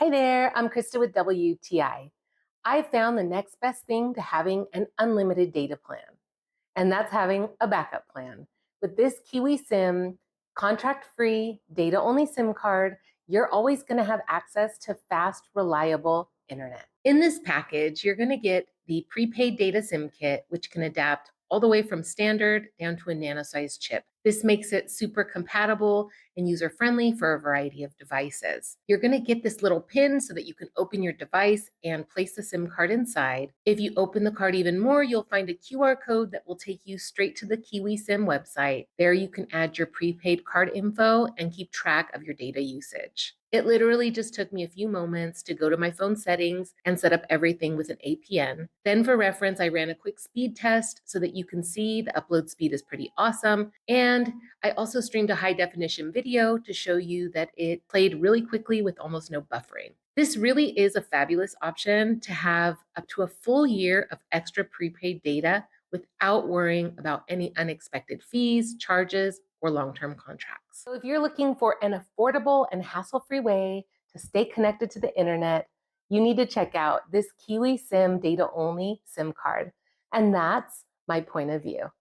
Hi there, I'm Krista with WTI. I found the next best thing to having an unlimited data plan, and that's having a backup plan. With this KiwiSIM contract-free, data-only SIM card, you're always going to have access to fast, reliable internet. In this package, you're going to get the prepaid data SIM kit, which can adapt all the way from standard down to a nano-sized chip. This makes it super compatible and user-friendly for a variety of devices. You're going to get this little pin so that you can open your device and place the SIM card inside. If you open the card even more, you'll find a QR code that will take you straight to the KiwiSIM website. There you can add your prepaid card info and keep track of your data usage. It literally just took me a few moments to go to my phone settings and set up everything with an APN. Then for reference, I ran a quick speed test so that you can see the upload speed is pretty awesome. And I also streamed a high definition video to show you that it played really quickly with almost no buffering. This really is a fabulous option to have up to a full year of extra prepaid data without worrying about any unexpected fees, charges, or long-term contracts. So if you're looking for an affordable and hassle-free way to stay connected to the internet, you need to check out this KiwiSIM data-only SIM card. And that's my point of view.